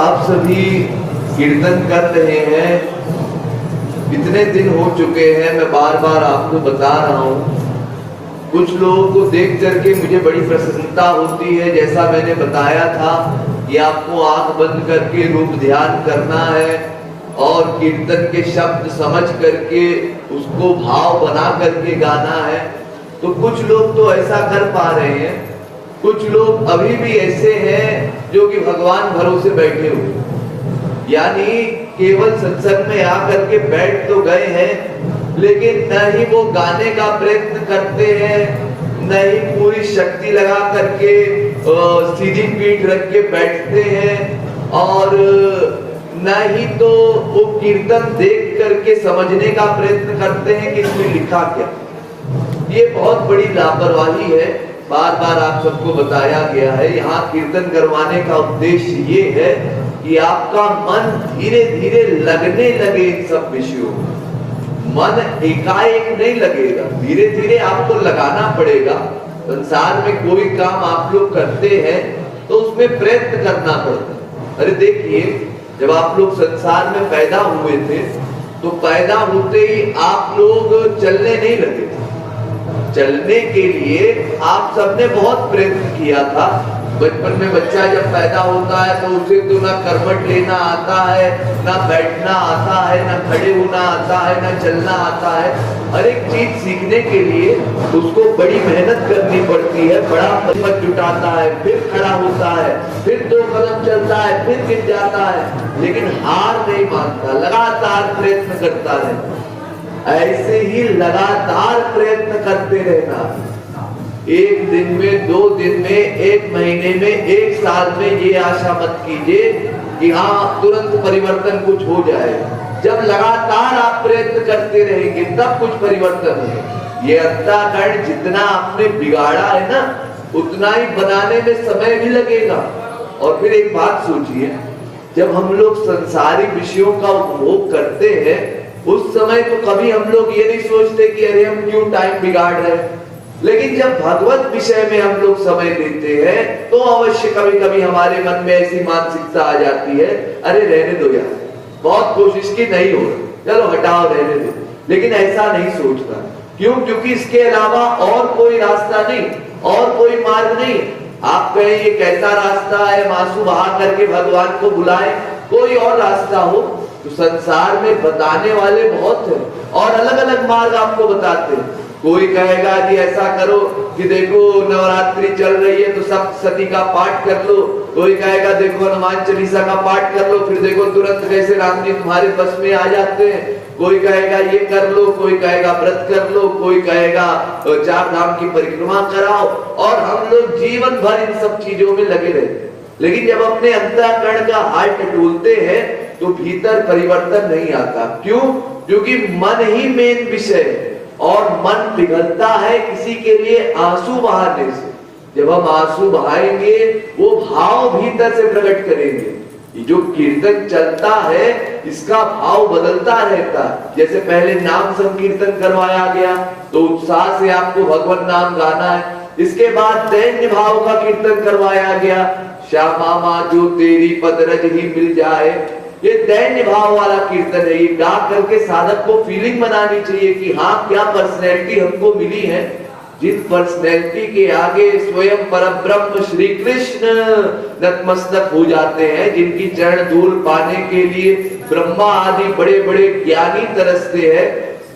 आप सभी कीर्तन कर रहे हैं, इतने दिन हो चुके हैं, मैं बार बार आपको बता रहा हूँ। कुछ लोगों को देख करके मुझे बड़ी प्रसन्नता होती है। जैसा मैंने बताया था कि आपको आंख बंद करके रूप ध्यान करना है और कीर्तन के शब्द समझ करके उसको भाव बना करके गाना है। तो कुछ लोग तो ऐसा कर पा रहे हैं, कुछ लोग अभी भी ऐसे हैं जो कि भगवान भरोसे बैठे हुए, यानी केवल सत्संग में आकर के बैठ तो गए हैं, लेकिन न ही वो गाने का प्रयत्न करते हैं, न ही पूरी शक्ति लगा करके सीधी पीठ रख के बैठते हैं, और न ही तो वो कीर्तन देख करके समझने का प्रयत्न करते हैं कि इसमें लिखा क्या। ये बहुत बड़ी लापरवाही है। बार बार आप सबको बताया गया है, यहाँ कीर्तन करवाने का उद्देश्य ये है कि आपका मन धीरे धीरे लगने लगे इन सब विषयों में। मन एकाएक नहीं लगेगा, धीरे धीरे आपको लगाना पड़ेगा। संसार में कोई काम आप लोग करते हैं तो उसमें प्रयत्न करना पड़ता है। अरे देखिए, जब आप लोग संसार में पैदा हुए थे तो पैदा होते ही आप लोग चलने नहीं लगे थे। चलने के लिए आप सबने बहुत प्रयत्न किया था। बचपन में बच्चा जब पैदा होता है तो उसे तो ना करवट लेना आता है, ना बैठना आता है, ना खड़े होना आता है, ना चलना आता है। हर एक चीज सीखने के लिए उसको बड़ी मेहनत करनी पड़ती है, बड़ा हिम्मत जुटाता है, फिर खड़ा होता है, फिर 2 कदम चलता है, फिर गिर जाता है, लेकिन हार नहीं मानता, लगातार प्रयत्न करता है। ऐसे ही लगातार प्रयत्न करते रहना। 1 दिन में, 2 दिन में, 1 महीने में, 1 साल में ये आशा मत कीजिए कि हाँ तुरंत परिवर्तन कुछ हो जाए। जब लगातार आप प्रयत्न करते रहेंगे तब कुछ परिवर्तन होगा। ये अंतःकरण जितना आपने बिगाड़ा है ना, उतना ही बनाने में समय भी लगेगा। और फिर एक बात सोचिए, जब हम लोग संसारी विषयों का उपभोग करते हैं उस समय तो कभी हम लोग ये नहीं सोचते कि अरे हम क्यों टाइम बिगाड़ रहे हैं। लेकिन जब भगवत विषय में हम लोग समय देते हैं तो अवश्य कभी कभी हमारे मन में ऐसी मानसिकता आ जाती है, अरे रहने दो यार, बहुत कोशिश की, नहीं हो रहा, चलो हटाओ, रहने दो। लेकिन ऐसा नहीं सोचता। क्यों? क्योंकि इसके अलावा और कोई रास्ता नहीं, और कोई मार्ग नहीं। आप कहें ये कैसा रास्ता है, आंसू बहा करके भगवान को बुलाए, कोई और रास्ता हो तो संसार में बताने वाले बहुत हैं और अलग अलग मार्ग आपको बताते हैं। कोई कहेगा जी ऐसा करो कि देखो नवरात्रि चल रही है तो सप्तशती का पाठ कर लो, कोई कहेगा देखो हनुमान चालीसा का पाठ कर लो, फिर देखो तुरंत कैसे राम जी तुम्हारे बस में आ जाते हैं। कोई कहेगा ये कर लो, कोई कहेगा व्रत कर लो, कोई कहेगा 4 धाम की परिक्रमा कराओ, और हम लोग जीवन भर इन सब चीजों में लगे रहते हैं। लेकिन जब अपने अंतःकरण का हाल टटोलते हैं तो भीतर परिवर्तन नहीं आता। क्यों? क्योंकि मन ही मेन विषय है और मन पिघलता है किसी के लिए आंसू बहाने से। जब हम आंसू बहाएंगे वो भाव भीतर से प्रकट करेंगे। ये जो कीर्तन चलता है इसका भाव बदलता रहता है। जैसे पहले नाम संकीर्तन करवाया गया तो उत्साह से आपको भगवान नाम गाना है। इसके बाद दैन्य भाव का कीर्तन करवाया गया, श्यामा माँ जो तेरी पदरज ही मिल जाए। ये दैन्य भाव वाला कीर्तन है। ये गा करके साधक को फीलिंग बनानी चाहिए कि हाँ क्या पर्सनैलिटी हमको मिली है। जिन पर्सनैलिटी के आगे स्वयं परब्रह्म श्री कृष्ण नतमस्तक हो जाते हैं, जिनकी चरण धूल पाने के लिए ब्रह्मा आदि बड़े बड़े ज्ञानी तरसते हैं,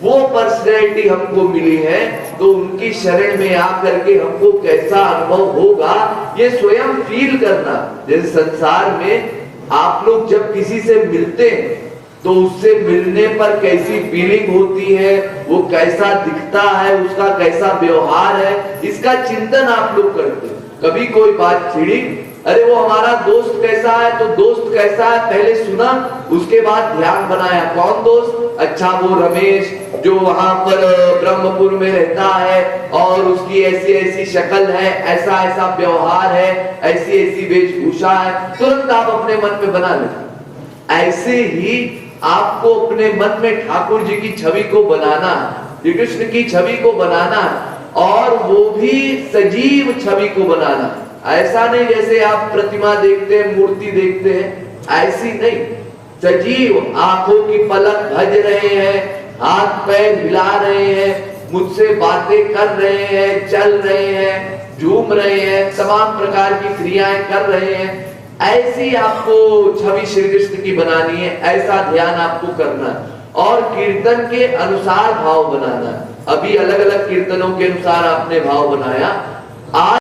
वो पर्सनैलिटी हमको मिली है, तो उनकी शरण में आकर के हमको कैसा अनुभव होगा ये स्वयं फील करना। जैसे संसार में आप लोग जब किसी से मिलते हैं तो उससे मिलने पर कैसी फीलिंग होती है, वो कैसा दिखता है, उसका कैसा व्यवहार है, इसका चिंतन आप लोग करते हैं। कभी कोई बात छिड़ी, अरे वो हमारा दोस्त कैसा है, तो दोस्त कैसा है पहले सुना, उसके बाद ध्यान बनाया कौन दोस्त, अच्छा वो रमेश जो वहां पर ब्रह्मपुर में रहता है और उसकी ऐसी ऐसी शक्ल है, ऐसा ऐसा व्यवहार है, ऐसी ऐसी वेशभूषा है, तुरंत आप अपने मन में बना लेते। ऐसे ही आपको अपने मन में ठाकुर जी की छवि को बनाना है, श्री कृष्ण की छवि को बनाना है, और वो भी सजीव छवि को बनाना। ऐसा नहीं जैसे आप प्रतिमा देखते हैं, मूर्ति देखते हैं, ऐसी नहीं, सजीव आंखों की पलक भज रहे हैं, हाथ पैर हिला रहे हैं, मुझसे बातें कर रहे हैं, चल रहे हैं, झूम रहे हैं, तमाम प्रकार की क्रियाएं कर रहे हैं। ऐसी आपको छवि श्री कृष्ण की बनानी है, ऐसा ध्यान आपको करना है और कीर्तन के अनुसार भाव बनाना है। अभी अलग अलग कीर्तनों के अनुसार आपने भाव बनाया। आज